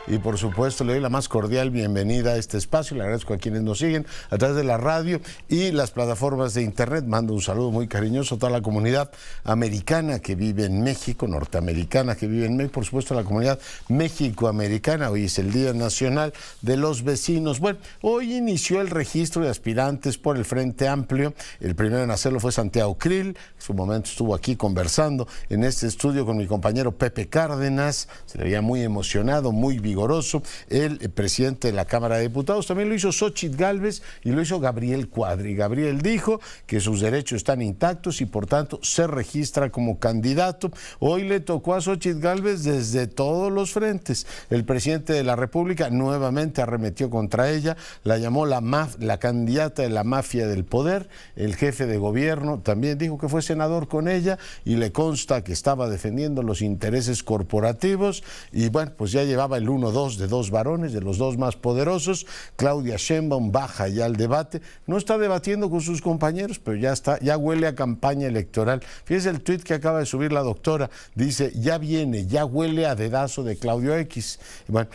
y por supuesto le doy la más cordial bienvenida a este espacio. Le agradezco a quienes nos siguen a través de la radio y las plataformas de internet. Mando un saludo muy cariñoso a toda la comunidad americana que vive en México, norteamericana que vive en México, por supuesto a la comunidad mexicoamericana. Hoy es el Día Nacional de los Vecinos. Bueno, hoy inició el registro de aspirantes por el Frente Amplio. El primero en hacerlo fue Santiago Krill. En su momento estuvo aquí conversando en este estudio con mi compañero Pepe Cárdenas. Se le veía muy emocionado, muy vigoroso. El presidente de la Cámara de Diputados también lo hizo Xóchitl Gálvez y lo hizo Gabriel Cuadri. Gabriel dijo que sus derechos están intactos y por tanto se registra como candidato. Hoy le tocó a Xóchitl Gálvez desde todos los frentes. El presidente de la República nuevamente arremetió contra ella, la llamó la candidata de la mafia del poder. El jefe de gobierno también dijo que fue senador con ella y le consta que estaba defendiendo los intereses corporativos y bueno, pues ya llevaba el 1-2 de dos varones, de los dos más poderosos. Claudia Sheinbaum baja ya al debate, no está debatiendo con sus compañeros, pero ya huele a campaña electoral. Fíjese el tuit que acaba de subir la doctora, dice, ya viene, ya huele a dedazo de Claudio X. Bueno,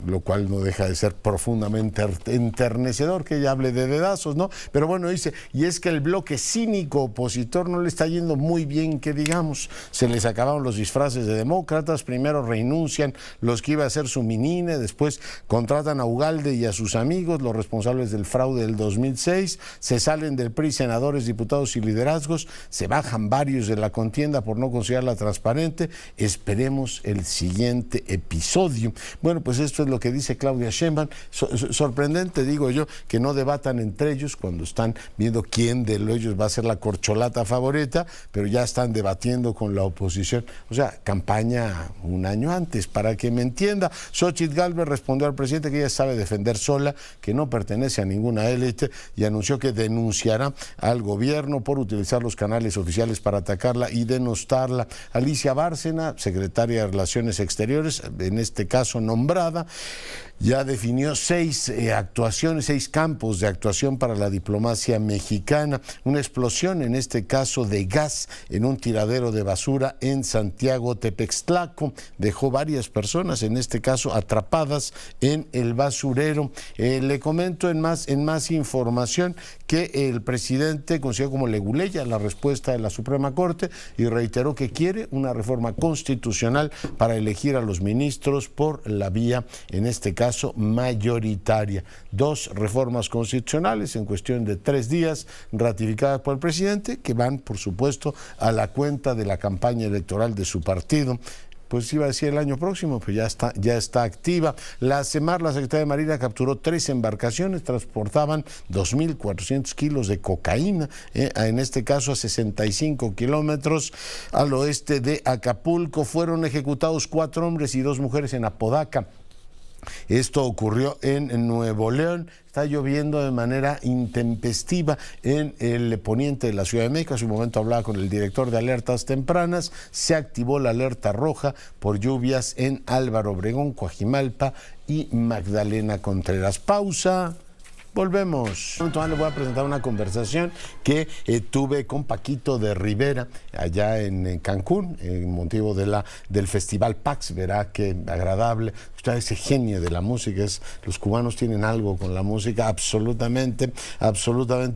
lo cual no deja de ser profundamente enternecedor que ella hable de dedazos, ¿no? Pero bueno, dice, y es que el bloque cínico opositor no le está yendo muy bien, que digamos, se les acabaron los disfraces de demócratas, primero renuncian los que iba a ser su minine, después contratan a Ugalde y a sus amigos, los responsables del fraude del 2006, se salen del PRI senadores, diputados y liderazgos, se bajan varios de la contienda por no considerarla transparente. Esperemos el siguiente episodio. Bueno, pues esto es lo que dice Claudia Sheinbaum. Sorprendente, digo yo, que no debatan entre ellos cuando están viendo quién de ellos va a ser la corcholata favorita, pero ya están debatiendo con la oposición. O sea, campaña un año antes, para que me entienda. Xóchitl Gálvez respondió al presidente que ella sabe defender sola, que no pertenece a ninguna élite y anunció que denunciará al gobierno por utilizar los canales oficiales para atacarla y denostarla. Alicia Bárcena, secretaria de Relaciones Exteriores, en este caso nombrada, ya definió 6 campos de actuación para la diplomacia mexicana. Una explosión, en este caso de gas, en un tiradero de basura en Santiago Tepextlaco, dejó varias personas, en este caso atrapadas en el basurero. Le comento en más información que el presidente consideró como leguleya la respuesta de la Suprema Corte y reiteró que quiere una reforma constitucional para elegir a los ministros por la vía, en este caso, mayoritaria. 2 reformas constitucionales en cuestión de 3 días ratificadas por el presidente, que van, por supuesto, a la cuenta de la campaña electoral de su partido. Pues iba a decir el año próximo, pues ya está activa. La CEMAR, la Secretaría de Marina, capturó 3 embarcaciones, transportaban 2.400 kilos de cocaína, en este caso a 65 kilómetros al oeste de Acapulco. Fueron ejecutados 4 hombres y 2 mujeres en Apodaca. Esto ocurrió en Nuevo León. Está lloviendo de manera intempestiva en el poniente de la Ciudad de México. Hace un momento hablaba con el director de alertas tempranas. Se activó la alerta roja por lluvias en Álvaro Obregón, Coajimalpa y Magdalena Contreras. Pausa. Volvemos. Entonces les voy a presentar una conversación que tuve con Paquito de Rivera allá en Cancún, en motivo del Festival Pax. Verá qué agradable. Usted, ese genio de la música, los cubanos tienen algo con la música absolutamente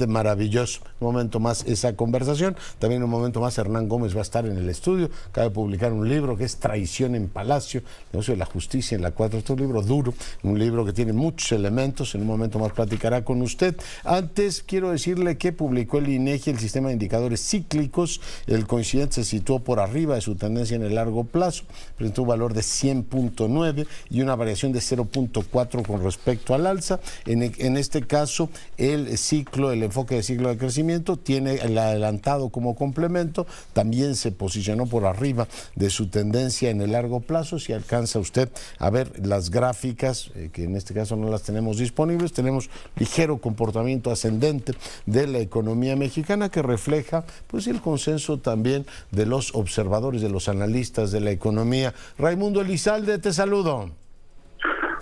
maravilloso. Un momento más esa conversación. También un momento más Hernán Gómez va a estar en el estudio. Acaba de publicar un libro que es Traición en Palacio, negocio de la justicia en la 4. Este es un libro duro, un libro que tiene muchos elementos. En un momento más platicará con usted. Antes quiero decirle que publicó el INEGI el sistema de indicadores cíclicos. El coincidente se situó por arriba de su tendencia en el largo plazo, presentó un valor de 100.9 y una variación de 0.4 con respecto al alza. En este caso, el enfoque de ciclo de crecimiento tiene el adelantado como complemento, también se posicionó por arriba de su tendencia en el largo plazo. Si alcanza usted a ver las gráficas, que en este caso no las tenemos disponibles, tenemos ligero comportamiento ascendente de la economía mexicana que refleja pues el consenso también de los observadores, de los analistas de la economía. Raimundo Elizalde, te saludo.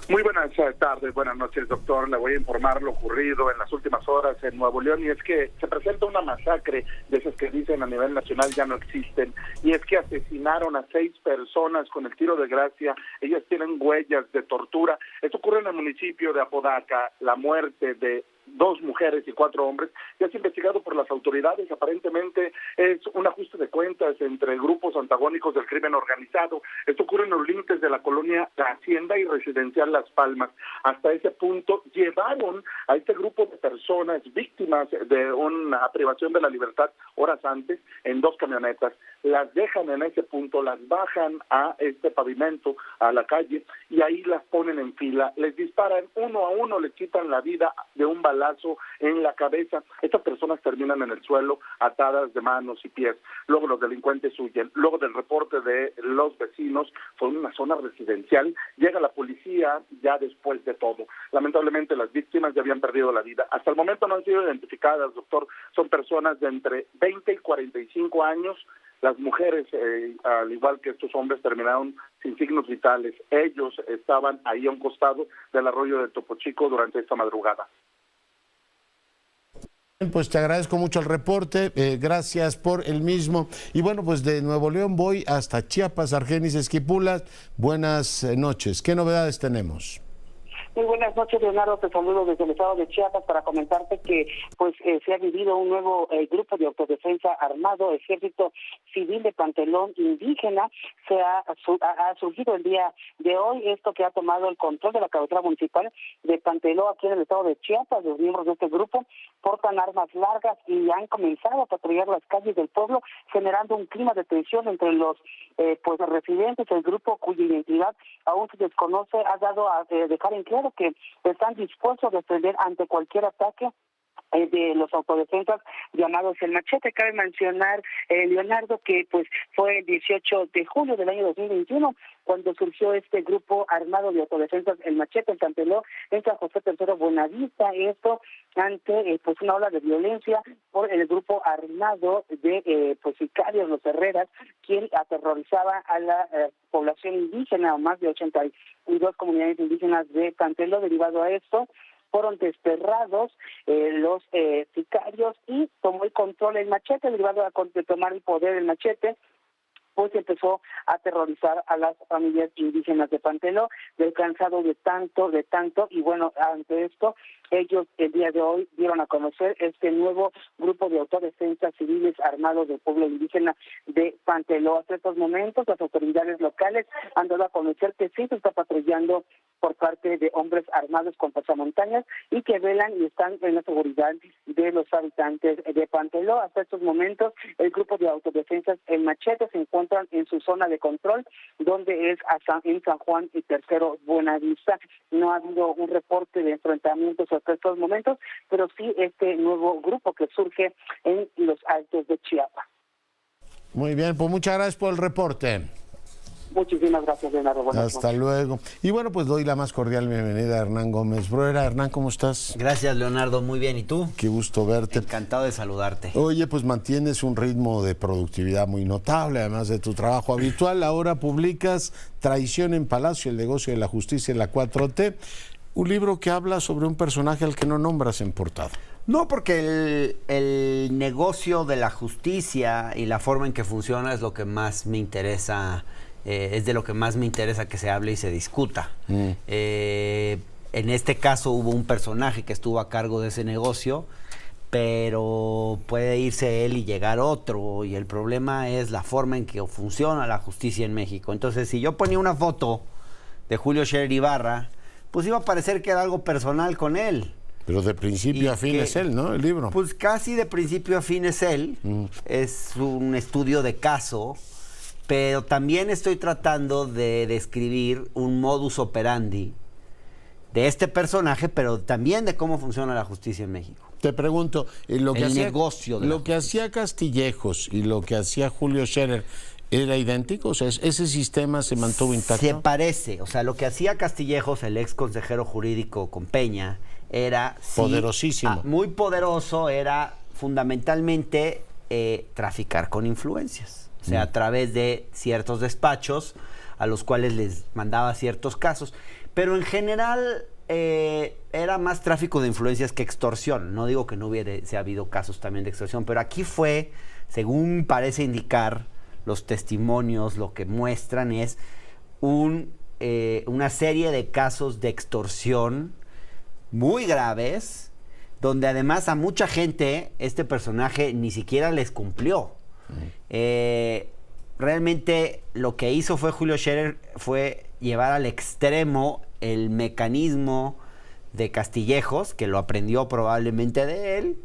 Muy buenas tardes, buenas noches, doctor. Le voy a informar lo ocurrido en las últimas horas en Nuevo León, y es que se presenta una masacre de esas que dicen a nivel nacional ya no existen, y es que asesinaron a 6 personas con el tiro de gracia. Ellas tienen huellas de tortura. Esto ocurre en el municipio de Apodaca. La muerte de 2 mujeres y 4 hombres ya es investigado por las autoridades. Aparentemente es un ajuste de cuentas entre grupos antagónicos del crimen organizado. Esto ocurre en los límites de la colonia La Hacienda y Residencial Las Palmas. Hasta ese punto llevaron a este grupo de personas víctimas de una privación de la libertad horas antes en 2 camionetas. Las dejan en ese punto, las bajan a este pavimento, a la calle, y ahí las ponen en fila. Les disparan uno a uno, les quitan la vida de un balazo en la cabeza. Estas personas terminan en el suelo atadas de manos y pies. Luego los delincuentes huyen. Luego del reporte de los vecinos, fue una zona residencial, llega la policía ya después de todo. Lamentablemente las víctimas ya habían perdido la vida. Hasta el momento no han sido identificadas, doctor. Son personas de entre 20 y 45 años. Las mujeres, al igual que estos hombres, terminaron sin signos vitales. Ellos estaban ahí a un costado del arroyo de Topo Chico durante esta madrugada. Pues te agradezco mucho el reporte, gracias por el mismo. Y bueno, pues de Nuevo León voy hasta Chiapas. Argenis Esquipulas, buenas noches. ¿Qué novedades tenemos? Muy buenas noches, Leonardo. Te saludo desde el estado de Chiapas para comentarte que se ha vivido un nuevo grupo de autodefensa armado, Ejército Civil de Pantelón Indígena. Ha surgido el día de hoy, esto que ha tomado el control de la cabecera municipal de Pantelón aquí en el estado de Chiapas. Los miembros de este grupo portan armas largas y han comenzado a patrullar las calles del pueblo, generando un clima de tensión entre los residentes. El grupo, cuya identidad aún se desconoce, ha dado a dejar en claro que están dispuestos a defender ante cualquier ataque de los autodefensas llamados El Machete. Cabe mencionar, Leonardo, que fue el 18 de julio del año 2021 cuando surgió este grupo armado de autodefensas El Machete en Pantelón, en San José III Buenavista. Esto ante una ola de violencia por el grupo armado de sicarios, los Herreras, quien aterrorizaba a la población indígena, o más de 82 comunidades indígenas de Pantelón. Derivado a esto, fueron desterrados los sicarios y tomó el control El Machete. Derivado de tomar el poder El Machete, empezó a aterrorizar a las familias indígenas de Pantelón, cansado de tanto, y bueno, ante esto, ellos el día de hoy dieron a conocer este nuevo grupo de autodefensas civiles armados del pueblo indígena de Pantelón. Hasta estos momentos, las autoridades locales han dado a conocer que sí se está patrullando por parte de hombres armados con pasamontañas y que velan y están en la seguridad de los habitantes de Pantelón. Hasta estos momentos, el grupo de autodefensas El Machete se encuentran en su zona de control, donde es en San Juan y Tercero Buenavista. No ha habido un reporte de enfrentamientos hasta estos momentos, pero sí este nuevo grupo que surge en los Altos de Chiapas. Muy bien, pues muchas gracias por el reporte. Muchísimas gracias, Leonardo. Hasta luego. Y bueno, pues doy la más cordial bienvenida a Hernán Gómez Bruera. Hernán, ¿cómo estás? Gracias, Leonardo. Muy bien. ¿Y tú? Qué gusto verte. Encantado de saludarte. Oye, pues mantienes un ritmo de productividad muy notable, además de tu trabajo habitual. Ahora publicas Traición en Palacio, el negocio de la justicia en la 4T, un libro que habla sobre un personaje al que no nombras en portada. No, porque el negocio de la justicia y la forma en que funciona es lo que más me interesa. Es de lo que más me interesa que se hable y se discuta. En este caso hubo un personaje que estuvo a cargo de ese negocio, pero puede irse él y llegar otro, y el problema es la forma en que funciona la justicia en México. Entonces, si yo ponía una foto de Julio Scherer Ibarra, pues iba a parecer que era algo personal con él. Pero de principio a fin es él, ¿no? El libro. Pues casi de principio a fin es él. Es un estudio de caso, pero también estoy tratando de describir un modus operandi de este personaje, pero también de cómo funciona la justicia en México. Te pregunto, lo que hacía Castillejos y lo que hacía Julio Scherer, ¿era idéntico? O sea, ¿ese sistema se mantuvo intacto? Se parece. O sea, lo que hacía Castillejos, el ex consejero jurídico con Peña, era... poderosísimo. Muy poderoso, era fundamentalmente traficar con influencias. O sea, a través de ciertos despachos a los cuales les mandaba ciertos casos. Pero en general era más tráfico de influencias que extorsión. No digo que no hubiese habido casos también de extorsión, pero aquí fue, según parece indicar los testimonios, lo que muestran es una serie de casos de extorsión muy graves, donde además a mucha gente este personaje ni siquiera les cumplió. Realmente lo que hizo Julio Scherer fue llevar al extremo el mecanismo de Castillejos, que lo aprendió probablemente de él,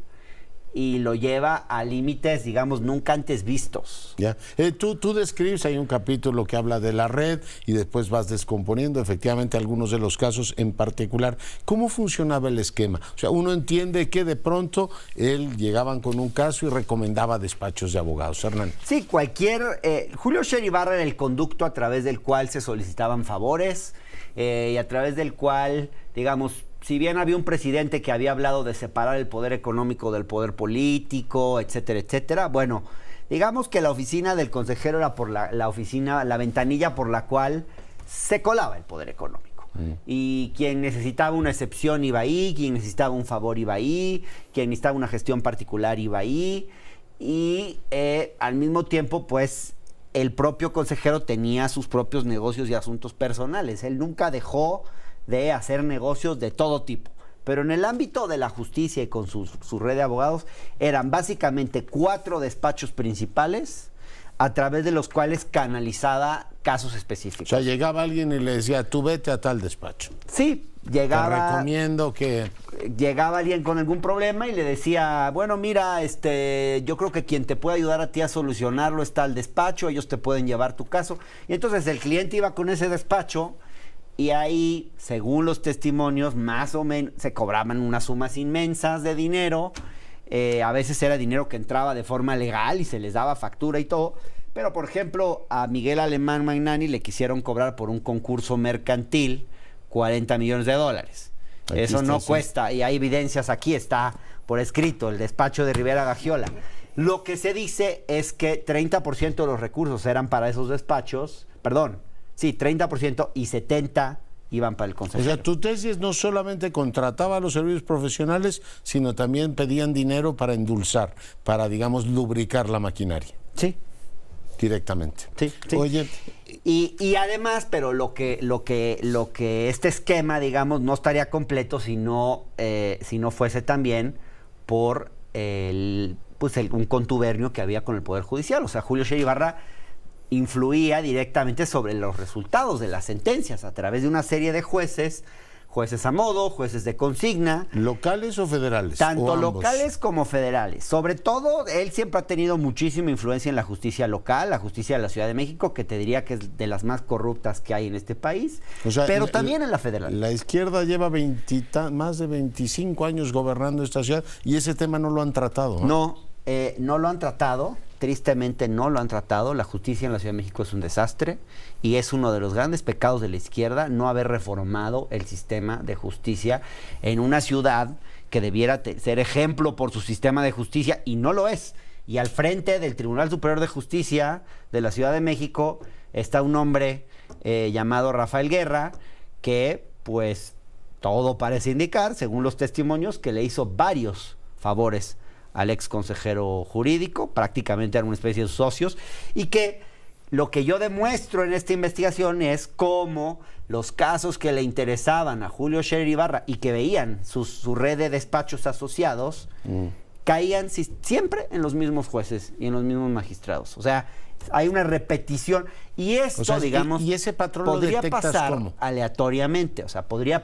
y lo lleva a límites, digamos, nunca antes vistos. Ya. Tú describes, hay un capítulo que habla de la red y después vas descomponiendo efectivamente algunos de los casos en particular. ¿Cómo funcionaba el esquema? O sea, uno entiende que de pronto él llegaban con un caso y recomendaba despachos de abogados. Hernán. Sí, Julio Scherer Ibarra era el conducto a través del cual se solicitaban favores y a través del cual, digamos, si bien había un presidente que había hablado de separar el poder económico del poder político, etcétera, etcétera, bueno, digamos que la oficina del consejero era por la ventanilla por la cual se colaba el poder económico. Y quien necesitaba una excepción iba ahí, quien necesitaba un favor iba ahí, quien necesitaba una gestión particular iba ahí, y al mismo tiempo, pues, el propio consejero tenía sus propios negocios y asuntos personales. Él nunca dejó de hacer negocios de todo tipo. Pero en el ámbito de la justicia y con su red de abogados, eran básicamente 4 despachos principales a través de los cuales canalizaba casos específicos. O sea, llegaba alguien y le decía, tú vete a tal despacho. Sí, llegaba... Te recomiendo que... Llegaba alguien con algún problema y le decía, bueno, mira, yo creo que quien te puede ayudar a ti a solucionarlo está al despacho, ellos te pueden llevar tu caso. Y entonces el cliente iba con ese despacho y ahí, según los testimonios, más o menos se cobraban unas sumas inmensas de dinero. A veces era dinero que entraba de forma legal y se les daba factura y todo. Pero, por ejemplo, a Miguel Alemán Magnani le quisieron cobrar por un concurso mercantil $40 millones. Aquí eso no cuesta, y hay evidencias, aquí está por escrito, el despacho de Rivera Gagiola. Lo que se dice es que 30% de los recursos eran para esos despachos, 30% y 70% iban para el consejero. O sea, tu tesis no solamente contrataba a los servicios profesionales, sino también pedían dinero para endulzar, para, digamos, lubricar la maquinaria. Sí. Directamente. Sí. Oye. Y además, pero lo que este esquema, digamos, no estaría completo si no fuese también por un contubernio que había con el Poder Judicial. O sea, Julio Scherer Ibarra influía directamente sobre los resultados de las sentencias a través de una serie de jueces a modo, jueces de consigna. ¿Locales o federales? Tanto locales como federales. Sobre todo, él siempre ha tenido muchísima influencia en la justicia local, la justicia de la Ciudad de México, que te diría que es de las más corruptas que hay en este país, o sea, pero también en la federal. La izquierda lleva más de 25 años gobernando esta ciudad y ese tema no lo han tratado. No, no lo han tratado. Tristemente no lo han tratado. La justicia en la Ciudad de México es un desastre y es uno de los grandes pecados de la izquierda no haber reformado el sistema de justicia en una ciudad que debiera ser ejemplo por su sistema de justicia y no lo es. Y al frente del Tribunal Superior de Justicia de la Ciudad de México está un hombre llamado Rafael Guerra que, pues, todo parece indicar, según los testimonios, que le hizo varios favores al ex consejero jurídico, prácticamente eran una especie de socios, y que lo que yo demuestro en esta investigación es cómo los casos que le interesaban a Julio Scherer Ibarra y que veían su red de despachos asociados, caían siempre en los mismos jueces y en los mismos magistrados. O sea, hay una repetición, y esto, o sea, digamos, y ese patrón podría lo pasar ¿cómo? Aleatoriamente, o sea, podría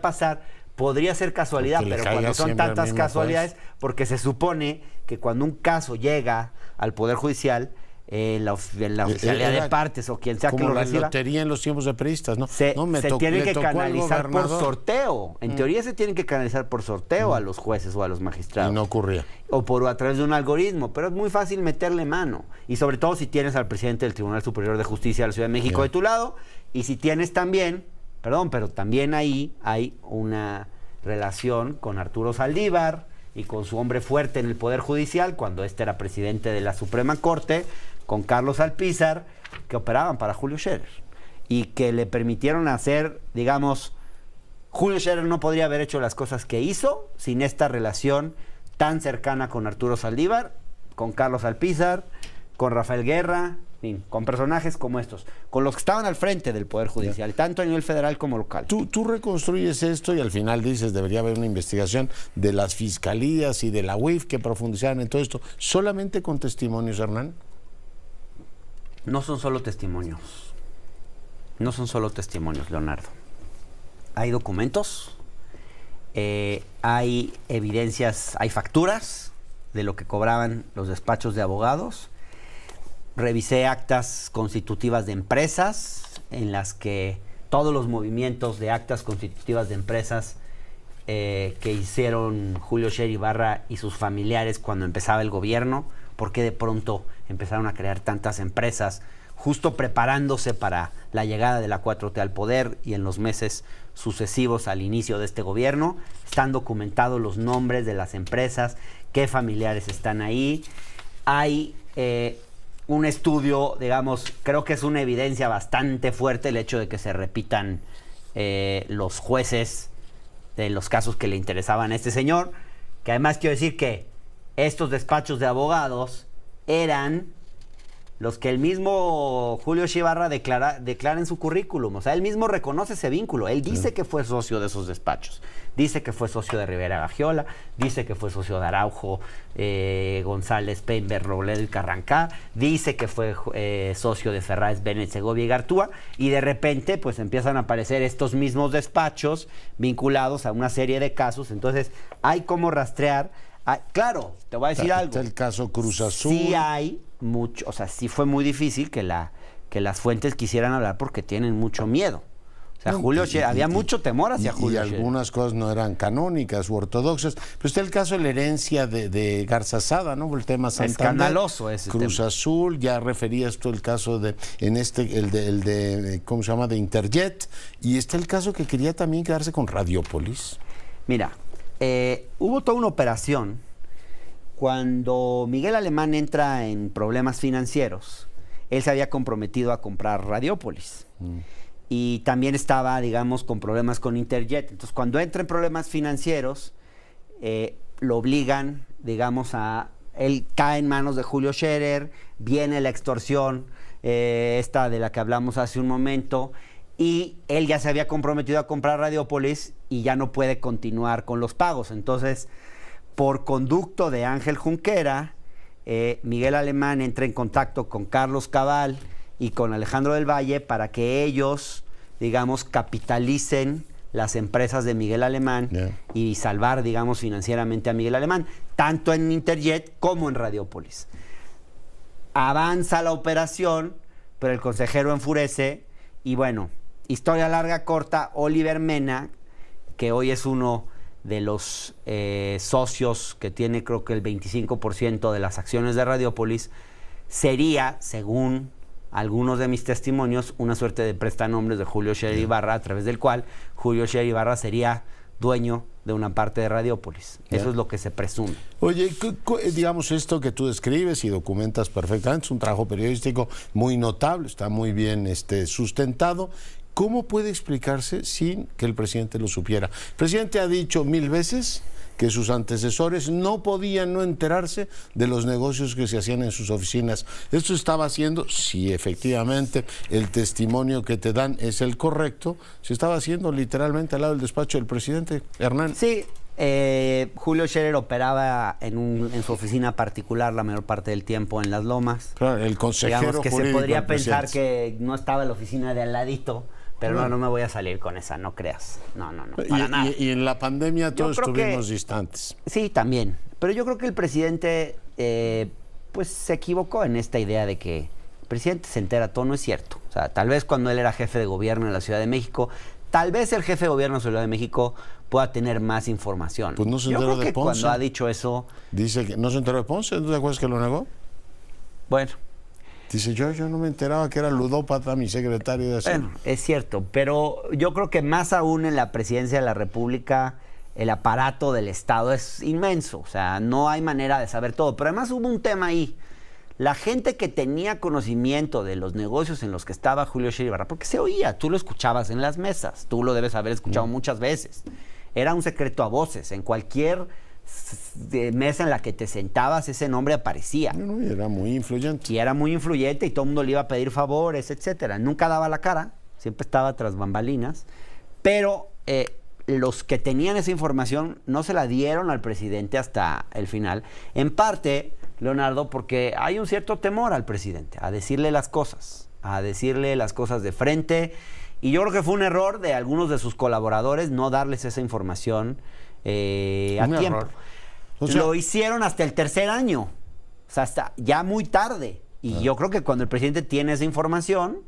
ser casualidad, pero cuando son tantas casualidades, porque se supone que cuando un caso llega al Poder Judicial, la oficialidad de partes o quien sea que lo reciba, como la lotería en los tiempos de priistas, ¿no? Se tiene que canalizar por sorteo. En teoría se tienen que canalizar por sorteo a los jueces o a los magistrados. Y no ocurría. O a través de un algoritmo, pero es muy fácil meterle mano. Y sobre todo si tienes al presidente del Tribunal Superior de Justicia de la Ciudad de México de tu lado, y si tienes también... pero también ahí hay una relación con Arturo Saldívar y con su hombre fuerte en el Poder Judicial, cuando era presidente de la Suprema Corte, con Carlos Alpizar, que operaban para Julio Scherer y que le permitieron hacer, digamos, Julio Scherer no podría haber hecho las cosas que hizo sin esta relación tan cercana con Arturo Saldívar, con Carlos Alpizar, con Rafael Guerra, con personajes como estos, con los que estaban al frente del Poder Judicial, tanto a nivel federal como local. Tú reconstruyes esto y al final dices debería haber una investigación de las fiscalías y de la UIF que profundizaran en todo esto. ¿Solamente con testimonios, Hernán? No son solo testimonios. No son solo testimonios, Leonardo. Hay documentos, hay evidencias, hay facturas de lo que cobraban los despachos de abogados. Revisé actas constitutivas de empresas en las que todos los movimientos de actas constitutivas de empresas que hicieron Julio Scherer Ibarra y sus familiares cuando empezaba el gobierno, porque de pronto empezaron a crear tantas empresas justo preparándose para la llegada de la 4T al poder y en los meses sucesivos al inicio de este gobierno. Están documentados los nombres de las empresas, qué familiares están ahí. Hay un estudio, digamos, creo que es una evidencia bastante fuerte el hecho de que se repitan los jueces de los casos que le interesaban a este señor, que además quiero decir que estos despachos de abogados eran los que el mismo Julio Scherer Ibarra declara en su currículum. O sea, él mismo reconoce ese vínculo. Él dice que fue socio de esos despachos. Dice que fue socio de Rivera Gagiola, dice que fue socio de Araujo, González, Peinberg, Robledo y Carrancá, dice que fue socio de Ferráez, Bennett, Segovia y Gartúa, y de repente pues empiezan a aparecer estos mismos despachos vinculados a una serie de casos. Entonces hay como rastrear. Claro, te voy a decir algo. Está el caso Cruz Azul. Sí hay mucho, o sea, sí fue muy difícil que las fuentes quisieran hablar porque tienen mucho miedo. O sea, Julio Scherer, había mucho temor hacia Julio Scherer. Y algunas cosas no eran canónicas u ortodoxas. Pero está el caso de la herencia de Garza Sada, ¿no? El tema Santander. Escandaloso ese Cruz tema. Azul, ya referías tú el caso el de ¿cómo se llama? De Interjet. Y está el caso que quería también quedarse con Radiopolis. Mira, hubo toda una operación cuando Miguel Alemán entra en problemas financieros. Él se había comprometido a comprar Radiopolis. Y también estaba, digamos, con problemas con Interjet. Entonces, cuando entra en problemas financieros, lo obligan, digamos, él cae en manos de Julio Scherer, viene la extorsión, esta de la que hablamos hace un momento, y él ya se había comprometido a comprar Radiopolis y ya no puede continuar con los pagos. Entonces, por conducto de Ángel Junquera, Miguel Alemán entra en contacto con Carlos Cabal y con Alejandro del Valle para que ellos, digamos, capitalicen las empresas de Miguel Alemán y salvar, digamos, financieramente a Miguel Alemán, tanto en Interjet como en Radiopolis. Avanza la operación, pero el consejero enfurece y bueno, historia larga, corta, Oliver Mena, que hoy es uno de los socios que tiene creo que el 25% de las acciones de Radiopolis, sería, según algunos de mis testimonios, una suerte de prestanombres de Julio Scherer Ibarra, a través del cual Julio Scherer Ibarra sería dueño de una parte de Radiopolis. Eso es lo que se presume. Oye, digamos, esto que tú describes y documentas perfectamente, es un trabajo periodístico muy notable, está muy bien sustentado. ¿Cómo puede explicarse sin que el presidente lo supiera? El presidente ha dicho 1000 veces que sus antecesores no podían no enterarse de los negocios que se hacían en sus oficinas. Esto estaba haciendo, si efectivamente el testimonio que te dan es el correcto, se estaba haciendo literalmente al lado del despacho del presidente. Hernán. Sí, Julio Scherer operaba en su oficina particular la mayor parte del tiempo en Las Lomas. Claro, el consejero digamos que se jurídico podría del presidente. pensar que no estaba en la oficina de al ladito, pero no me voy a salir con esa, no creas. No, para nada. Y en la pandemia todos estuvimos distantes. Sí, también. Pero yo creo que el presidente pues se equivocó en esta idea de que el presidente se entera todo. No es cierto. O sea, tal vez cuando él era jefe de gobierno en la Ciudad de México, tal vez el jefe de gobierno de la Ciudad de México pueda tener más información. Pues no se yo enteró creo que de Ponce. Cuando ha dicho eso... Dice que no se enteró de Ponce, ¿no te acuerdas que lo negó? Bueno... Dice, yo no me enteraba que era ludópata mi secretario de Hacienda. Bueno, es cierto, pero yo creo que más aún en la presidencia de la República, el aparato del Estado es inmenso. O sea, no hay manera de saber todo. Pero además hubo un tema ahí. la gente que tenía conocimiento de los negocios en los que estaba Julio Scherer Ibarra, porque se oía, tú lo escuchabas en las mesas, tú lo debes haber escuchado muchas veces. Era un secreto a voces, en cualquier mesa en la que te sentabas ese nombre aparecía. No, y era muy influyente. Y era muy influyente y todo el mundo le iba a pedir favores, etcétera. Nunca daba la cara, siempre estaba tras bambalinas, pero los que tenían esa información no se la dieron al presidente hasta el final. En parte, Leonardo, porque hay un cierto temor al presidente, a decirle las cosas de frente. Y yo creo que fue un error de algunos de sus colaboradores no darles esa información a tiempo. O sea, lo hicieron hasta el tercer año, o sea, hasta ya muy tarde. Y yo creo que cuando el presidente tiene esa información,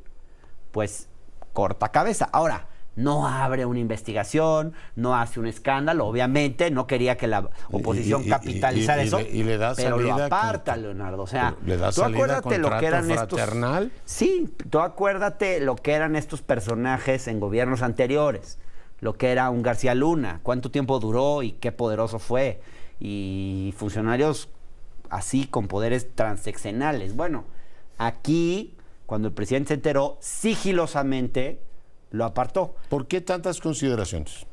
pues corta cabeza. Ahora, no abre una investigación, no hace un escándalo, obviamente, no quería que la oposición capitalizara eso, y le da pero lo salida aparta, Leonardo. O sea, le da tú acuérdate lo que eran fraternal. Sí, tú acuérdate lo que eran estos personajes en gobiernos anteriores, lo que era un García Luna, cuánto tiempo duró y qué poderoso fue, y funcionarios así con poderes transeccionales. Bueno, aquí, cuando el presidente se enteró, sigilosamente lo apartó. ¿Por qué tantas consideraciones?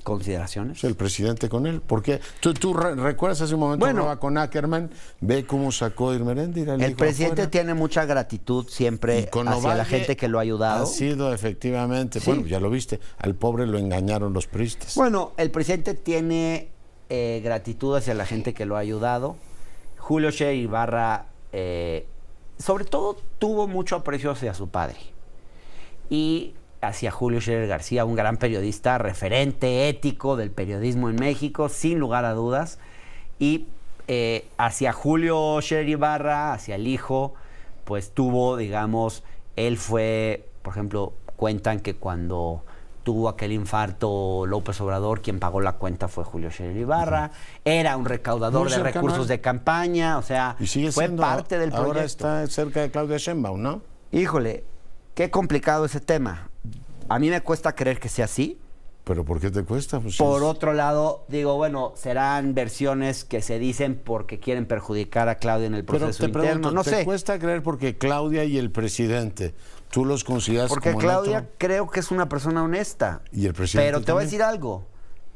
¿Consideraciones? El presidente con él. ¿Por qué? ¿Tú recuerdas hace un momento que hablaba con Ackerman? Ve cómo sacó Irmeréndira. El presidente tiene mucha gratitud siempre hacia la gente que lo ha ayudado. Ha sido efectivamente, sí. Bueno, ya lo viste, al pobre lo engañaron los priistas. Bueno, el presidente tiene gratitud hacia la gente que lo ha ayudado. Julio Scherer Ibarra, sobre todo, tuvo mucho aprecio hacia su padre. Y hacia Julio Scherer García, un gran periodista, referente ético del periodismo en México, sin lugar a dudas. Y hacia Julio Scherer Ibarra, hacia el hijo, pues tuvo, digamos, él fue, por ejemplo, cuentan que cuando tuvo aquel infarto López Obrador, quien pagó la cuenta fue Julio Scherer Ibarra. Era un recaudador de recursos de campaña, o sea, fue parte del proyecto. Ahora está cerca de Claudia Sheinbaum, ¿no? Híjole, qué complicado ese tema. A mí me cuesta creer que sea así. ¿Pero por qué te cuesta? Pues por otro lado, digo, bueno, serán versiones que se dicen porque quieren perjudicar a Claudia en el proceso interno. Pregunto, no sé. ¿te cuesta creer porque Claudia y el presidente, tú los consideras porque como Claudia creo que es una persona honesta. Y el presidente Pero te también. voy a decir algo.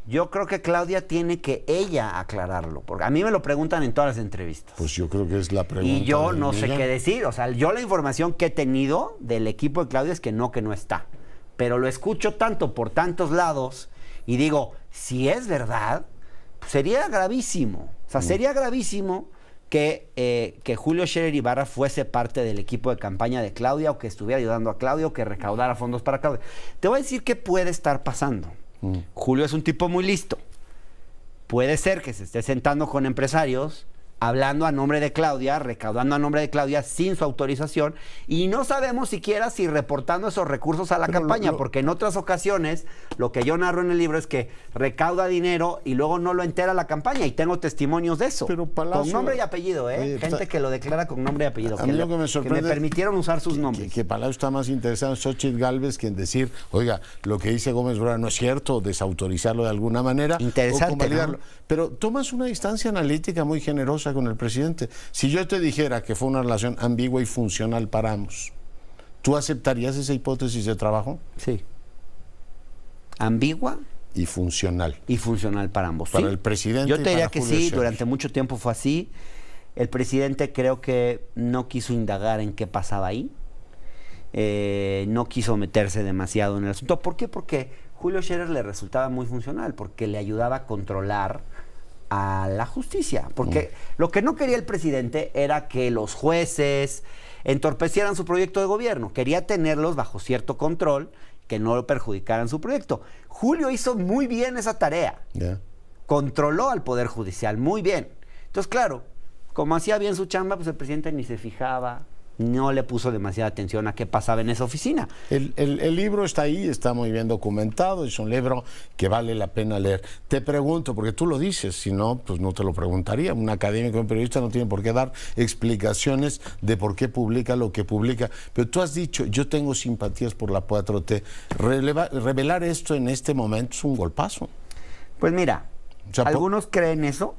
Yo creo que Claudia tiene que ella aclararlo. Porque a mí me lo preguntan en todas las entrevistas. Pues yo creo que es la pregunta. Y yo no sé qué decir. O sea, yo la información que he tenido del equipo de Claudia es que no está. Pero lo escucho tanto por tantos lados y digo, si es verdad, pues sería gravísimo. O sea, sería gravísimo que Julio Scherer Ibarra fuese parte del equipo de campaña de Claudia o que estuviera ayudando a Claudia o que recaudara fondos para Claudia. Te voy a decir qué puede estar pasando. Julio es un tipo muy listo. Puede ser que se esté sentando con empresarios, hablando a nombre de Claudia, recaudando a nombre de Claudia sin su autorización, y no sabemos siquiera si reportando esos recursos a la campaña, porque en otras ocasiones lo que yo narro en el libro es que recauda dinero y luego no lo entera la campaña, y tengo testimonios de eso. Pero Palacio, con nombre y apellido, gente que lo declara con nombre y apellido. A mí lo que me sorprende que me permitieron usar sus nombres. Que Palacio está más interesado en Xochitl Gálvez que en decir, oiga, lo que dice Gómez Brora no es cierto, desautorizarlo de alguna manera. Interesante, o convalidarlo. ¿no? Pero tomas una distancia analítica muy generosa con el presidente. Si yo te dijera que fue una relación ambigua y funcional para ambos, ¿tú aceptarías esa hipótesis de trabajo? Sí. ¿Ambigua? Y funcional. Y funcional para ambos. Para el presidente. Yo te diría que Julio sí, Scherer. durante mucho tiempo fue así. El presidente creo que no quiso indagar en qué pasaba ahí. No quiso meterse demasiado en el asunto. ¿Por qué? Porque Julio Scherer le resultaba muy funcional, porque le ayudaba a controlar a la justicia. Porque lo que no quería el presidente era que los jueces entorpecieran su proyecto de gobierno. Quería tenerlos bajo cierto control, que no perjudicaran su proyecto. Julio hizo muy bien esa tarea. Controló al Poder Judicial muy bien. Entonces, claro, como hacía bien su chamba, pues el presidente ni se fijaba, no le puso demasiada atención a qué pasaba en esa oficina. El libro está ahí, está muy bien documentado, es un libro que vale la pena leer. Te pregunto, porque tú lo dices, si no, pues no te lo preguntaría. Un académico, un periodista no tiene por qué dar explicaciones de por qué publica lo que publica. Pero tú has dicho, yo tengo simpatías por la 4T. Revelar esto en este momento es un golpazo. Pues mira, algunos creen eso,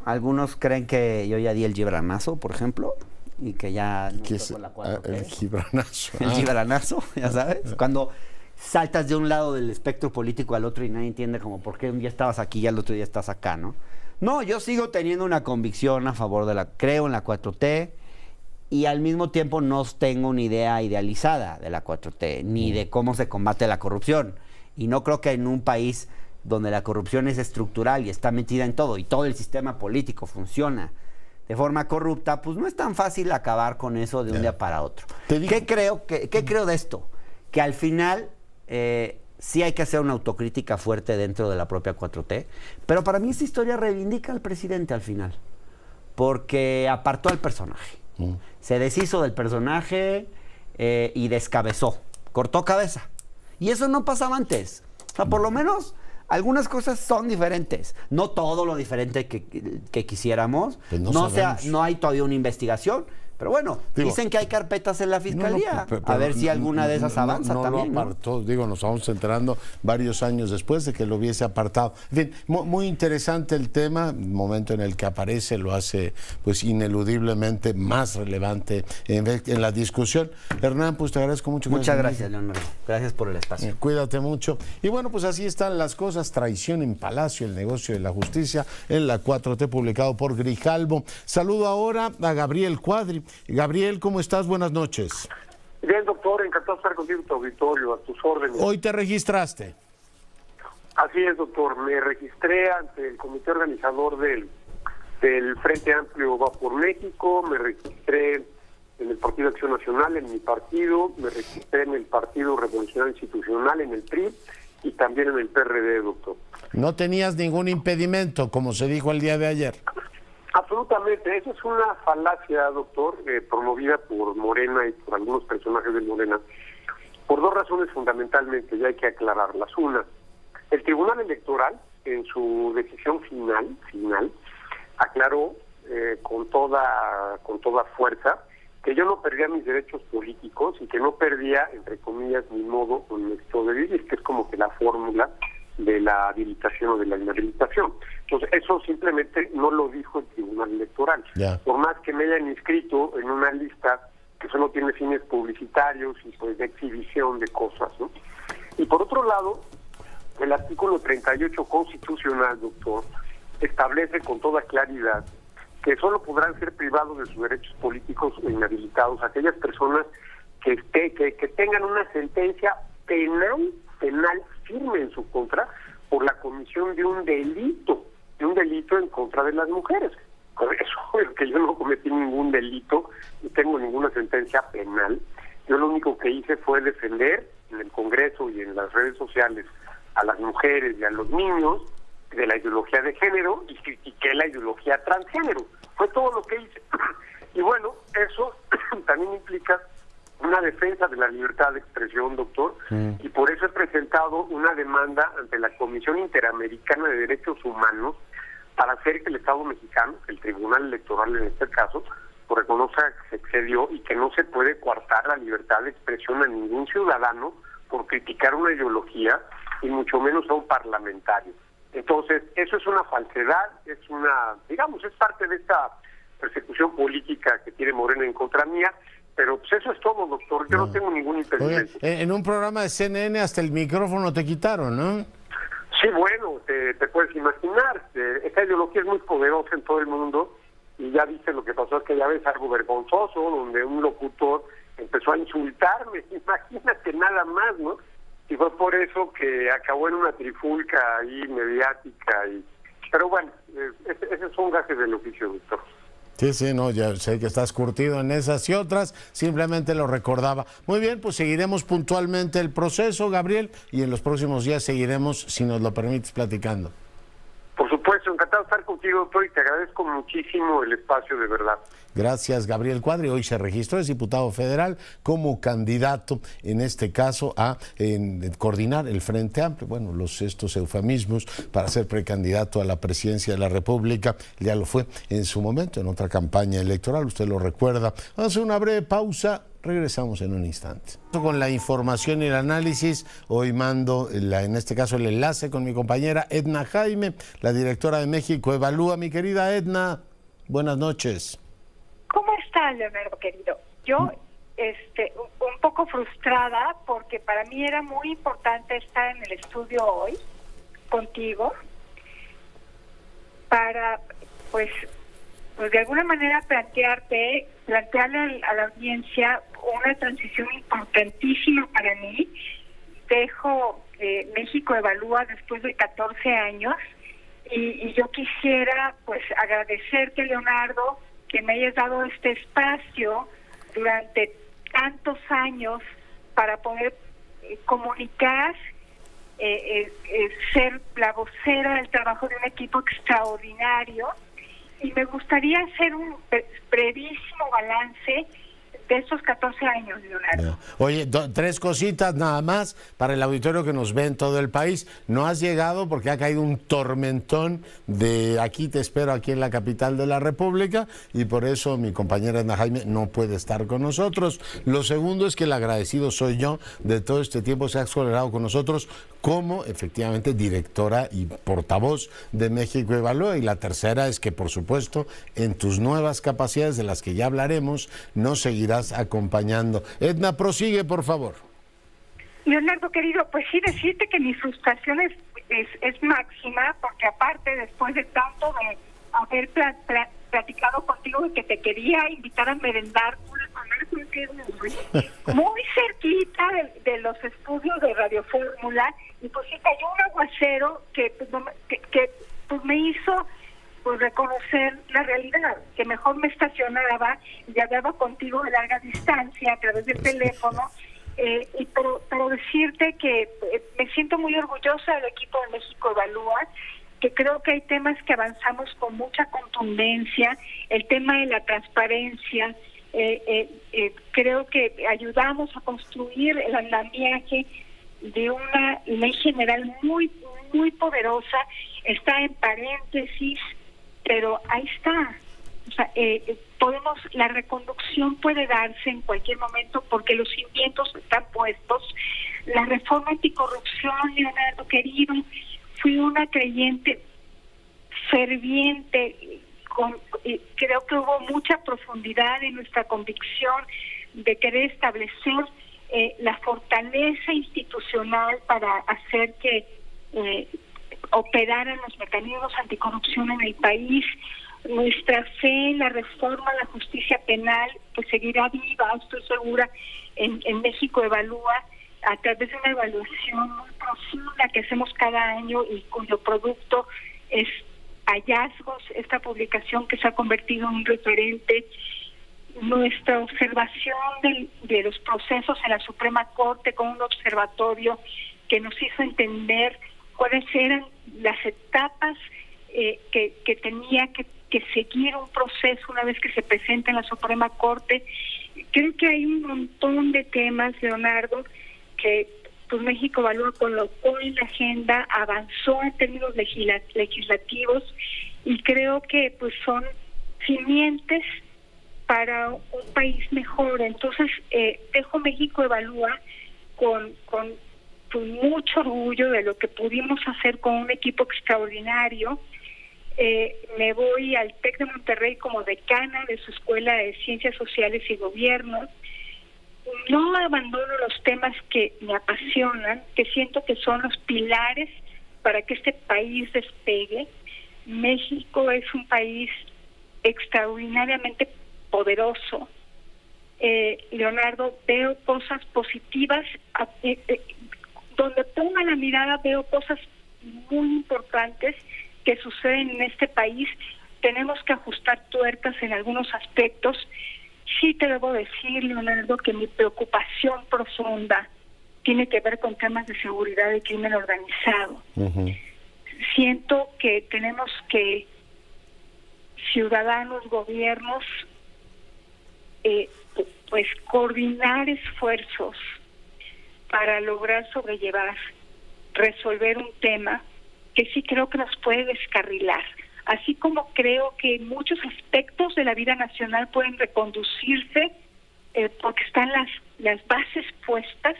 algunos creen que yo ya di el gibranmazo, por ejemplo. y que ya no ¿Qué está es con la 4T. el gibranazo? El gibranazo, ya sabes. Cuando saltas de un lado del espectro político al otro y nadie entiende como por qué un día estabas aquí y al otro día estás acá, ¿no? No, yo sigo teniendo una convicción a favor creo en la 4T y al mismo tiempo no tengo una idea idealizada de la 4T, ni de cómo se combate la corrupción. Y no creo que en un país donde la corrupción es estructural y está metida en todo y todo el sistema político funciona de forma corrupta, pues no es tan fácil acabar con eso de un día para otro. ¿Qué creo de esto? Que al final sí hay que hacer una autocrítica fuerte dentro de la propia 4T, pero para mí esta historia reivindica al presidente al final, porque apartó al personaje. Se deshizo del personaje y descabezó, cortó cabeza. Y eso no pasaba antes. O sea, por lo menos algunas cosas son diferentes. No todo lo diferente que quisiéramos. Pues no hay todavía una investigación. Pero bueno, dicen que hay carpetas en la fiscalía. pero a ver si alguna de esas avanza también. Lo apartó, nos vamos enterando varios años después de que lo hubiese apartado. En fin, muy interesante el tema, el momento en el que aparece lo hace pues ineludiblemente más relevante en la discusión. Hernán, pues te agradezco mucho. Muchas gracias, Leonardo. Gracias por el espacio. Cuídate mucho. Y bueno, pues así están las cosas. Traición en Palacio, el negocio de la justicia en la 4T, publicado por Grijalbo. Saludo ahora a Gabriel Cuadri. Gabriel, ¿cómo estás? Buenas noches. Bien, doctor, encantado de estar contigo en tu auditorio, a tus órdenes. Hoy te registraste. Así es, doctor, me registré ante el comité organizador del Frente Amplio Va por México, me registré en el Partido Acción Nacional, en mi partido, me registré en el Partido Revolucionario Institucional, en el PRI, y también en el PRD, doctor. No tenías ningún impedimento, como se dijo el día de ayer. Absolutamente, eso es una falacia, doctor, promovida por Morena y por algunos personajes de Morena, por dos razones fundamentalmente, y hay que aclararlas. Una, el Tribunal Electoral, en su decisión final, aclaró con toda fuerza que yo no perdía mis derechos políticos y que no perdía, entre comillas, mi modo o mi estado de vivir, que es como que la fórmula de la habilitación o de la inhabilitación. Entonces, eso simplemente no lo dijo el Tribunal Electoral. Por más que me hayan inscrito en una lista que solo tiene fines publicitarios y pues de exhibición de cosas, ¿no? Y por otro lado, el artículo 38 constitucional, doctor, establece con toda claridad que solo podrán ser privados de sus derechos políticos o inhabilitados aquellas personas que tengan una sentencia penal firme en su contra por la comisión de un delito en contra de las mujeres. Por eso es que yo no cometí ningún delito, no tengo ninguna sentencia penal. Yo lo único que hice fue defender en el Congreso y en las redes sociales a las mujeres y a los niños de la ideología de género y critiqué la ideología transgénero. Fue todo lo que hice. Y bueno, eso también implica una defensa de la libertad de expresión, doctor, y por eso he presentado una demanda ante la Comisión Interamericana de Derechos Humanos para hacer que el Estado mexicano, el Tribunal Electoral en este caso, pues reconozca que se excedió y que no se puede coartar la libertad de expresión a ningún ciudadano por criticar una ideología y mucho menos a un parlamentario. Entonces, eso es una falsedad, es parte de esta persecución política que tiene Morena en contra mía. Pero pues eso es todo, doctor. Yo no tengo ningún impedimento. Oye, en un programa de CNN hasta el micrófono te quitaron, ¿no? Sí, bueno, te puedes imaginar. Esta ideología es muy poderosa en todo el mundo y ya viste lo que pasó aquella vez, algo vergonzoso, donde un locutor empezó a insultarme. Imagínate nada más, ¿no? Y fue por eso que acabó en una trifulca ahí mediática. Pero bueno, esos son gajes del oficio, doctor. Sí, no, ya sé que estás curtido en esas y otras, simplemente lo recordaba. Muy bien, pues seguiremos puntualmente el proceso, Gabriel, y en los próximos días seguiremos, si nos lo permites, platicando. Por supuesto, encantado de estar contigo, doctor, y te agradezco muchísimo el espacio, de verdad. Gracias, Gabriel Cuadri. Hoy se registró, es diputado federal, como candidato, en este caso, a coordinar el Frente Amplio. Bueno, estos eufemismos para ser precandidato a la presidencia de la República. Ya lo fue en su momento, en otra campaña electoral, usted lo recuerda. Vamos a hacer una breve pausa. Regresamos en un instante. Con la información y el análisis, hoy mando, en este caso, el enlace con mi compañera Edna Jaime, la directora de México Evalúa. Mi querida Edna, buenas noches. ¿Cómo está? estás, Leonardo querido? Yo, un poco frustrada porque para mí era muy importante estar en el estudio hoy contigo para, pues de alguna manera plantearle a la audiencia una transición importantísima para mí. Dejo México Evalúa después de 14 años y yo quisiera pues agradecerte, Leonardo, que me hayas dado este espacio durante tantos años para poder comunicar, ser la vocera del trabajo de un equipo extraordinario, y me gustaría hacer un brevísimo balance de esos 14 años, Leonardo. Oye, 3 cositas nada más para el auditorio que nos ve en todo el país. No has llegado porque ha caído un tormentón de aquí te espero, aquí en la capital de la República, y por eso mi compañera Edna Jaime no puede estar con nosotros. Lo segundo es que el agradecido soy yo de todo este tiempo se ha exonerado con nosotros como efectivamente directora y portavoz de México Evalúa. Y la tercera es que, por supuesto, en tus nuevas capacidades de las que ya hablaremos, nos seguirás acompañando. Edna, prosigue, por favor. Leonardo querido, pues sí, decirte que mi frustración es máxima, porque aparte, después de tanto de haber platicado contigo de que te quería invitar a merendar muy cerquita de los estudios de Radio Fórmula, y pues sí cayó un aguacero que pues me hizo pues reconocer la realidad, que mejor me estacionaba y hablaba contigo de larga distancia a través del teléfono, pero decirte que me siento muy orgullosa del equipo de México Evalúa, que creo que hay temas que avanzamos con mucha contundencia, el tema de la transparencia, creo que ayudamos a construir el andamiaje de una ley general muy, muy poderosa, está en paréntesis, pero ahí está. O sea, la reconducción puede darse en cualquier momento porque los cimientos están puestos. La reforma anticorrupción, Leonardo querido, fui una creyente ferviente, creo que hubo mucha profundidad en nuestra convicción de querer establecer la fortaleza institucional para hacer que operaran los mecanismos anticorrupción en el país. Nuestra fe en la reforma a la justicia penal pues seguirá viva, estoy segura, en México Evalúa, a través de una evaluación muy profunda que hacemos cada año y cuyo producto es hallazgos, esta publicación que se ha convertido en un referente. Nuestra observación de los procesos en la Suprema Corte con un observatorio que nos hizo entender cuáles eran las etapas que tenía que seguir un proceso una vez que se presenta en la Suprema Corte. Creo que hay un montón de temas, Leonardo, que pues México Evalúa colocó en la agenda, avanzó en términos legislativos, y creo que pues son simientes para un país mejor. Entonces dejo México Evalúa con mucho orgullo de lo que pudimos hacer con un equipo extraordinario. Me voy al TEC de Monterrey como decana de su Escuela de Ciencias Sociales y Gobierno. No abandono los temas que me apasionan, que siento que son los pilares para que este país despegue. México es un país extraordinariamente poderoso. Leonardo, veo cosas positivas, donde ponga la mirada veo cosas muy importantes que suceden en este país. Tenemos que ajustar tuercas en algunos aspectos. Sí te debo decir, Leonardo, que mi preocupación profunda tiene que ver con temas de seguridad y crimen organizado. Uh-huh. Siento que tenemos que, ciudadanos, gobiernos, pues coordinar esfuerzos para lograr resolver un tema que sí creo que nos puede descarrilar. Así como creo que muchos aspectos de la vida nacional pueden reconducirse porque están las bases puestas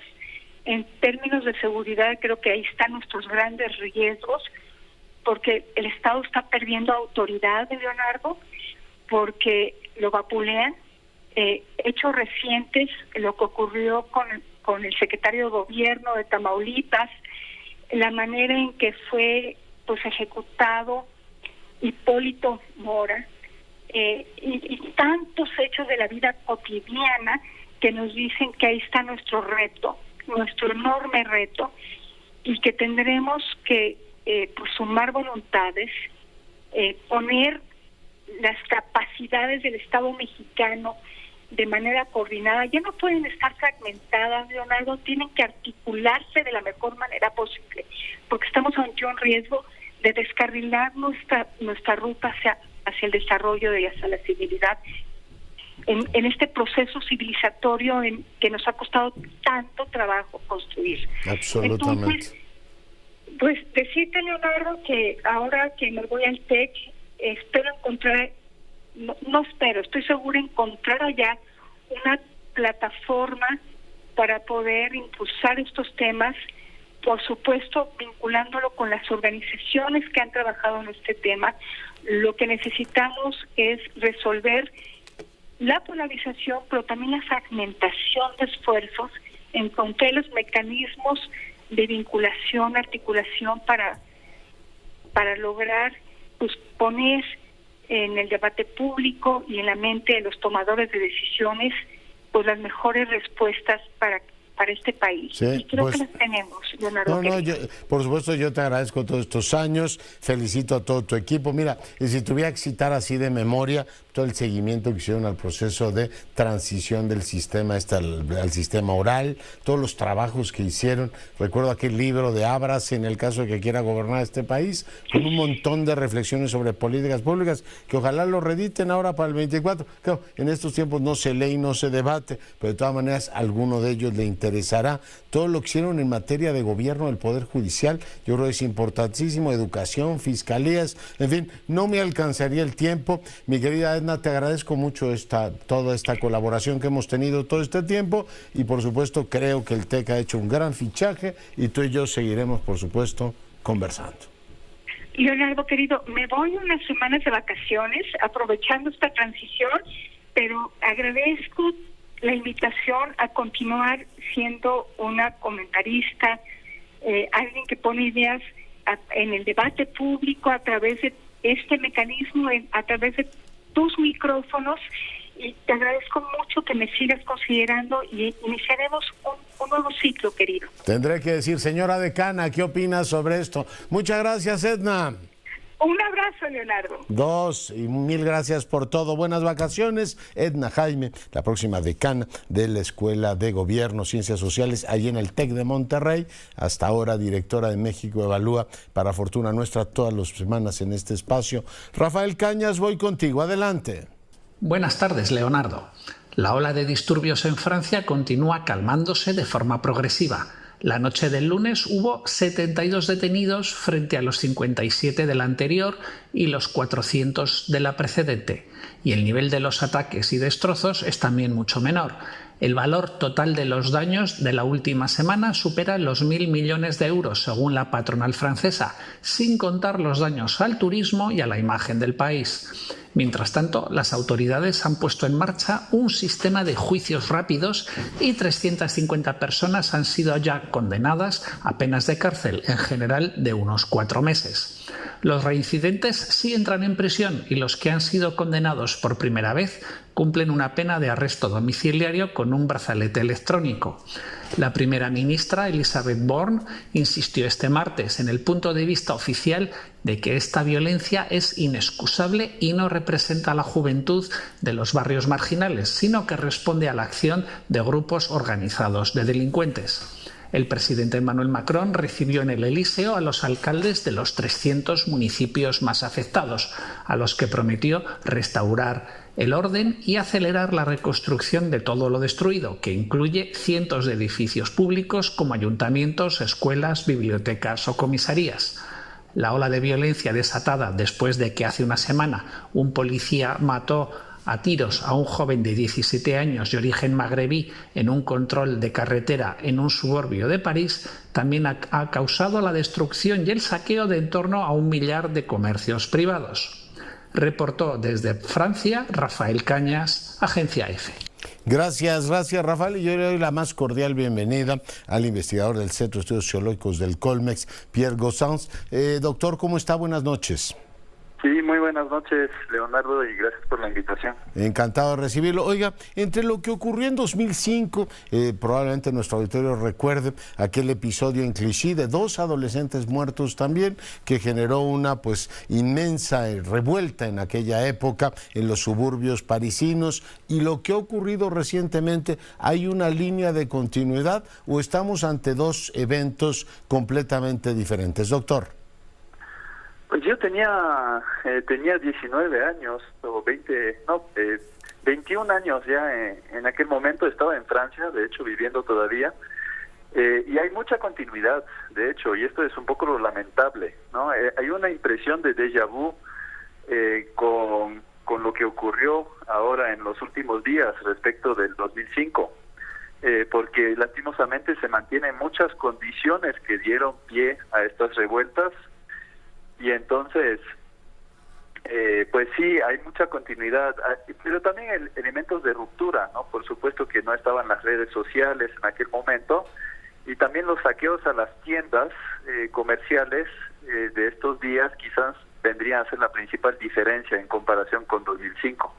en términos de seguridad. Creo que ahí están nuestros grandes riesgos, porque el Estado está perdiendo autoridad, Leonardo, porque lo vapulean, hechos recientes, lo que ocurrió con el secretario de Gobierno de Tamaulipas, la manera en que fue pues ejecutado Hipólito Mora, y tantos hechos de la vida cotidiana que nos dicen que ahí está nuestro reto, nuestro enorme reto, y que tendremos que pues sumar voluntades, poner las capacidades del Estado mexicano de manera coordinada. Ya no pueden estar fragmentadas, Leonardo, tienen que articularse de la mejor manera posible, porque estamos ante un riesgo de descarrilar nuestra ruta hacia el desarrollo y hacia la civilidad en este proceso civilizatorio que nos ha costado tanto trabajo construir. Absolutamente. Entonces, pues decirte, Leonardo, que ahora que me voy al TEC, espero encontrar, estoy segura encontrar allá una plataforma para poder impulsar estos temas, por supuesto vinculándolo con las organizaciones que han trabajado en este tema. Lo que necesitamos es resolver la polarización, pero también la fragmentación de esfuerzos, encontrar los mecanismos de vinculación, articulación para lograr pues poner en el debate público y en la mente de los tomadores de decisiones pues las mejores respuestas para este país. Sí, y creo pues, que las tenemos, Leonardo. Por supuesto, yo te agradezco todos estos años, felicito a todo tu equipo. Mira, y si tuviera que citar así de memoria todo el seguimiento que hicieron al proceso de transición del sistema al sistema oral, todos los trabajos que hicieron. Recuerdo aquel libro de Abras, en el caso de que quiera gobernar este país, con un montón de reflexiones sobre políticas públicas, que ojalá lo rediten ahora para el 24. Claro, en estos tiempos no se lee y no se debate, pero de todas maneras alguno de ellos le interesará. Todo lo que hicieron en materia de gobierno del Poder Judicial, yo creo que es importantísimo, educación, fiscalías, en fin, no me alcanzaría el tiempo. Mi querida Edna, te agradezco mucho toda esta colaboración que hemos tenido todo este tiempo, y por supuesto creo que el TEC ha hecho un gran fichaje y tú y yo seguiremos, por supuesto, conversando. Leonardo, querido, me voy unas semanas de vacaciones aprovechando esta transición, pero agradezco la invitación a continuar siendo una comentarista, alguien que pone ideas en el debate público a través de este mecanismo, a través de tus micrófonos, y te agradezco mucho que me sigas considerando y iniciaremos un nuevo ciclo, querido. Tendré que decir, señora decana, ¿qué opinas sobre esto? Muchas gracias, Edna. Un abrazo, Leonardo. 2, y mil gracias por todo. Buenas vacaciones. Edna Jaime, la próxima decana de la Escuela de Gobierno, Ciencias Sociales, allí en el TEC de Monterrey. Hasta ahora directora de México Evalúa, para fortuna nuestra, todas las semanas en este espacio. Rafael Cañas, voy contigo. Adelante. Buenas tardes, Leonardo. La ola de disturbios en Francia continúa calmándose de forma progresiva. La noche del lunes hubo 72 detenidos frente a los 57 de la anterior y los 400 de la precedente. Y el nivel de los ataques y destrozos es también mucho menor. El valor total de los daños de la última semana supera los 1.000 millones de euros, según la patronal francesa, sin contar los daños al turismo y a la imagen del país. Mientras tanto, las autoridades han puesto en marcha un sistema de juicios rápidos y 350 personas han sido ya condenadas a penas de cárcel, en general de unos 4 meses. Los reincidentes sí entran en prisión y los que han sido condenados por primera vez cumplen una pena de arresto domiciliario con un brazalete electrónico. La primera ministra, Elisabeth Borne, insistió este martes en el punto de vista oficial de que esta violencia es inexcusable y no representa a la juventud de los barrios marginales, sino que responde a la acción de grupos organizados de delincuentes. El presidente Emmanuel Macron recibió en el Elíseo a los alcaldes de los 300 municipios más afectados, a los que prometió restaurar el orden y acelerar la reconstrucción de todo lo destruido, que incluye cientos de edificios públicos como ayuntamientos, escuelas, bibliotecas o comisarías. La ola de violencia desatada después de que hace una semana un policía mató a tiros a un joven de 17 años de origen magrebí en un control de carretera en un suburbio de París, también ha causado la destrucción y el saqueo de en torno a 1 millar de comercios privados. Reportó desde Francia Rafael Cañas, Agencia EFE. Gracias Rafael, y yo le doy la más cordial bienvenida al investigador del Centro de Estudios Sociológicos del Colmex, Pierre Gossens. Doctor, ¿cómo está? Buenas noches. Sí, muy buenas noches, Leonardo, y gracias por la invitación. Encantado de recibirlo. Oiga, entre lo que ocurrió en 2005, probablemente nuestro auditorio recuerde aquel episodio en Clichy de 2 adolescentes muertos también, que generó una inmensa revuelta en aquella época en los suburbios parisinos, y lo que ha ocurrido recientemente, ¿hay una línea de continuidad o estamos ante 2 eventos completamente diferentes? Doctor. Pues yo tenía 19 años, o 21 años ya en aquel momento. Estaba en Francia, de hecho viviendo todavía, y hay mucha continuidad, de hecho, y esto es un poco lo lamentable, ¿no? Hay una impresión de déjà vu con lo que ocurrió ahora en los últimos días respecto del 2005, porque lastimosamente se mantienen muchas condiciones que dieron pie a estas revueltas. Y entonces, pues sí, hay mucha continuidad, pero también elementos de ruptura, ¿no? Por supuesto que no estaban las redes sociales en aquel momento, y también los saqueos a las tiendas comerciales de estos días quizás vendrían a ser la principal diferencia en comparación con 2005.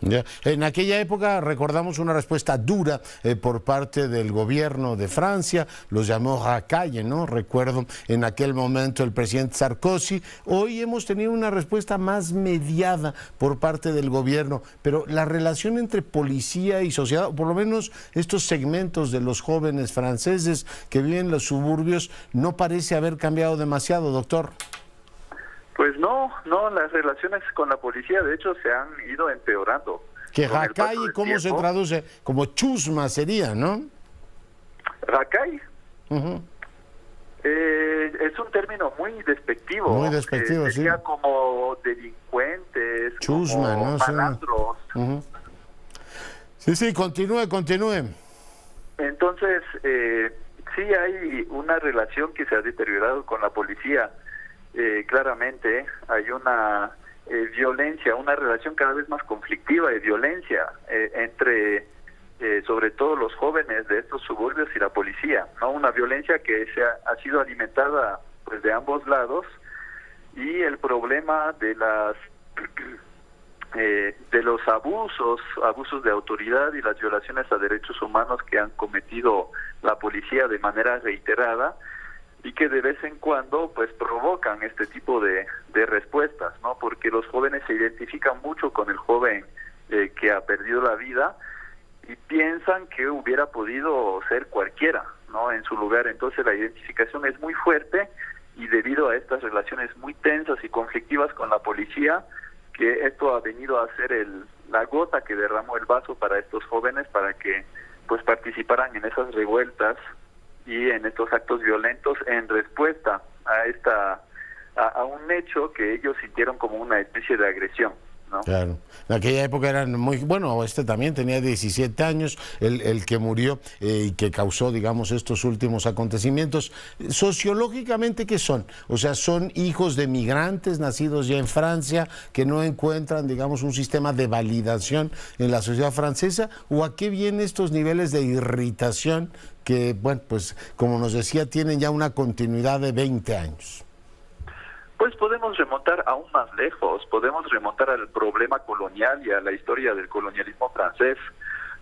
Ya. En aquella época recordamos una respuesta dura por parte del gobierno de Francia, los llamó racaille, ¿no? Recuerdo en aquel momento el presidente Sarkozy. Hoy hemos tenido una respuesta más mediada por parte del gobierno, pero la relación entre policía y sociedad, o por lo menos estos segmentos de los jóvenes franceses que viven en los suburbios, no parece haber cambiado demasiado, doctor. Pues no, las relaciones con la policía de hecho se han ido empeorando. Que racaille, ¿cómo se traduce? Como chusma sería, ¿no? Racaille. Es un término muy despectivo. Muy despectivo, sería sí. Como delincuentes, chusma, como ¿no? malandros. Sí, continúe. Entonces, sí hay una relación que se ha deteriorado con la policía. Claramente hay una violencia, una relación cada vez más conflictiva de violencia entre sobre todo los jóvenes de estos suburbios y la policía, ¿no? Una violencia que ha sido alimentada pues de ambos lados, y el problema de los abusos de autoridad y las violaciones a derechos humanos que han cometido la policía de manera reiterada, y que de vez en cuando pues provocan este tipo de respuestas, ¿no? Porque los jóvenes se identifican mucho con el joven que ha perdido la vida y piensan que hubiera podido ser cualquiera, ¿no? En su lugar. Entonces la identificación es muy fuerte, y debido a estas relaciones muy tensas y conflictivas con la policía, que esto ha venido a ser la gota que derramó el vaso para estos jóvenes para que pues participaran en esas revueltas y en estos actos violentos en respuesta a un hecho que ellos sintieron como una especie de agresión, ¿no? Claro. En aquella época eran muy... Bueno, también tenía 17 años, el que murió y que causó, digamos, estos últimos acontecimientos. Sociológicamente, ¿qué son? O sea, ¿son hijos de migrantes nacidos ya en Francia que no encuentran, digamos, un sistema de validación en la sociedad francesa? ¿O a qué vienen estos niveles de irritación que, bueno, pues, como nos decía, tienen ya una continuidad de 20 años? Pues podemos remontar aún más lejos, podemos remontar al problema colonial y a la historia del colonialismo francés,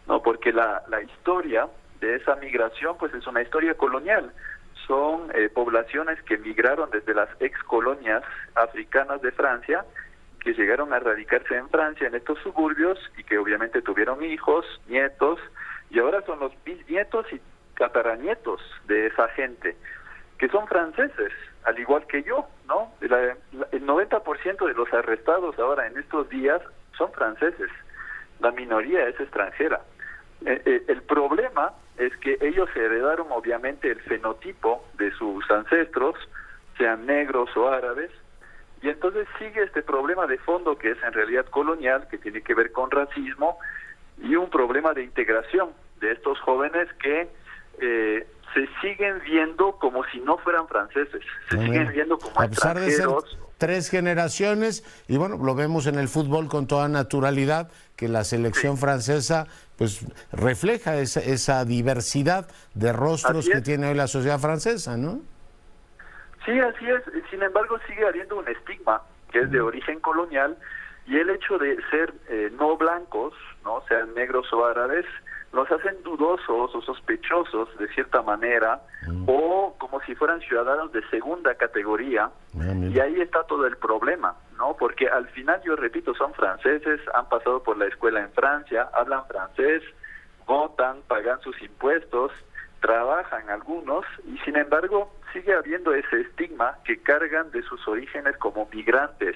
¿no? Porque la historia de esa migración pues es una historia colonial. Son poblaciones que migraron desde las ex colonias africanas de Francia, que llegaron a radicarse en Francia, en estos suburbios, y que obviamente tuvieron hijos, nietos, y ahora son los bisnietos y tataranietos de esa gente, que son franceses, al igual que yo, ¿no? El 90% de los arrestados ahora en estos días son franceses, la minoría es extranjera. El problema es que ellos heredaron obviamente el fenotipo de sus ancestros, sean negros o árabes, y entonces sigue este problema de fondo que es en realidad colonial, que tiene que ver con racismo, y un problema de integración de estos jóvenes que se siguen viendo como si no fueran franceses, se siguen viendo como extranjeros. 3 generaciones y bueno, lo vemos en el fútbol con toda naturalidad, que la selección francesa pues refleja esa diversidad de rostros que tiene hoy la sociedad francesa, ¿no? Sí, así es. Sin embargo, sigue habiendo un estigma que es de origen colonial y el hecho de ser no blancos, no sean negros o árabes, los hacen dudosos o sospechosos de cierta manera o como si fueran ciudadanos de segunda categoría y ahí está todo el problema, ¿no? Porque al final, yo repito, son franceses, han pasado por la escuela en Francia, hablan francés, votan, pagan sus impuestos, trabajan algunos y sin embargo sigue habiendo ese estigma que cargan de sus orígenes como migrantes.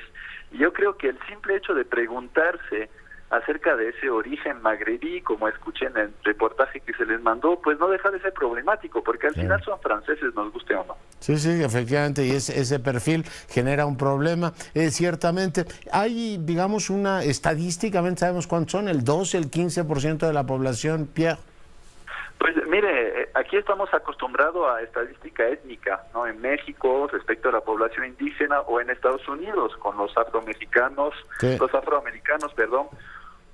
Y yo creo que el simple hecho de preguntarse acerca de ese origen magrebí, como escuché en el reportaje que se les mandó, pues no deja de ser problemático, porque al final son franceses, nos guste o no. Sí, efectivamente, y ese perfil genera un problema. Ciertamente, hay, digamos, estadísticamente sabemos cuántos son, el 12, el 15% de la población, Pierre. Pues mire, aquí estamos acostumbrados a estadística étnica, ¿no? En México respecto a la población indígena o en Estados Unidos con los afroamericanos,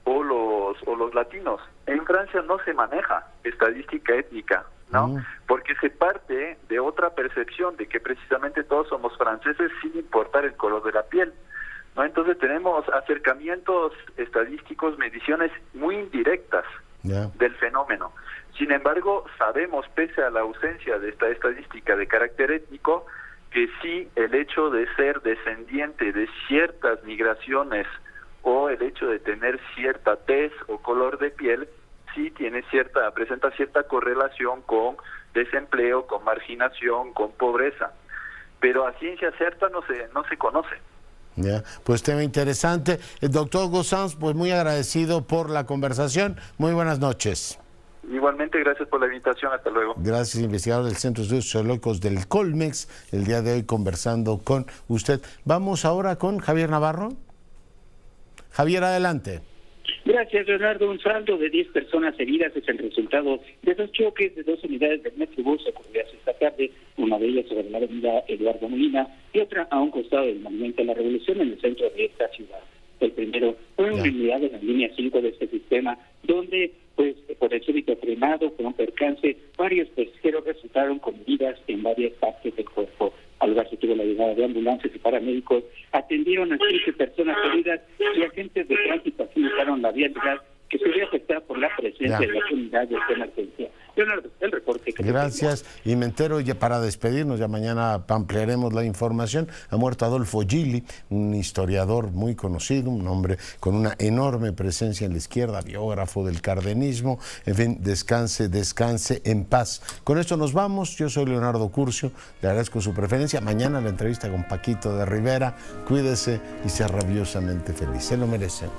o los latinos. En Francia no se maneja estadística étnica, ¿no? Porque se parte de otra percepción de que precisamente todos somos franceses sin importar el color de la piel, ¿no? Entonces tenemos acercamientos estadísticos, mediciones muy indirectas del fenómeno. Sin embargo, sabemos, pese a la ausencia de esta estadística de carácter étnico, que sí el hecho de ser descendiente de ciertas migraciones o el hecho de tener cierta tez o color de piel, sí presenta cierta correlación con desempleo, con marginación, con pobreza. Pero a ciencia cierta no se conoce. Pues tema interesante. El doctor Gosens, pues muy agradecido por la conversación. Muy buenas noches. Igualmente, gracias por la invitación. Hasta luego. Gracias, investigador del Centro de Estudios Sociológicos del Colmex, el día de hoy conversando con usted. Vamos ahora con Javier Navarro. Javier, adelante. Gracias, Leonardo. Un saldo de 10 personas heridas es el resultado de 2 choques de 2 unidades del Metrobús ocurridas esta tarde, una de ellas sobre la avenida Eduardo Molina y otra a un costado del Monumento a la Revolución en el centro de esta ciudad. El primero fue una unidad de la línea 5 de este sistema, donde pues por el súbito frenado, por un percance, varios pasajeros resultaron con heridas en varias partes del cuerpo. Al lugar se tuvo la llegada de ambulancias y paramédicos, atendieron a 15 personas heridas y agentes de tránsito facilitaron la vialidad que se ve afectada por la presencia de las unidades de emergencia. Leonardo, el reporte que gracias, y me entero ya para despedirnos, ya mañana ampliaremos la información. Ha muerto Adolfo Gili, un historiador muy conocido, un hombre con una enorme presencia en la izquierda, biógrafo del cardenismo. En fin, descanse en paz. Con esto nos vamos. Yo soy Leonardo Curcio, le agradezco su preferencia. Mañana la entrevista con Paquito de Rivera. Cuídese y sea rabiosamente feliz, se lo merece.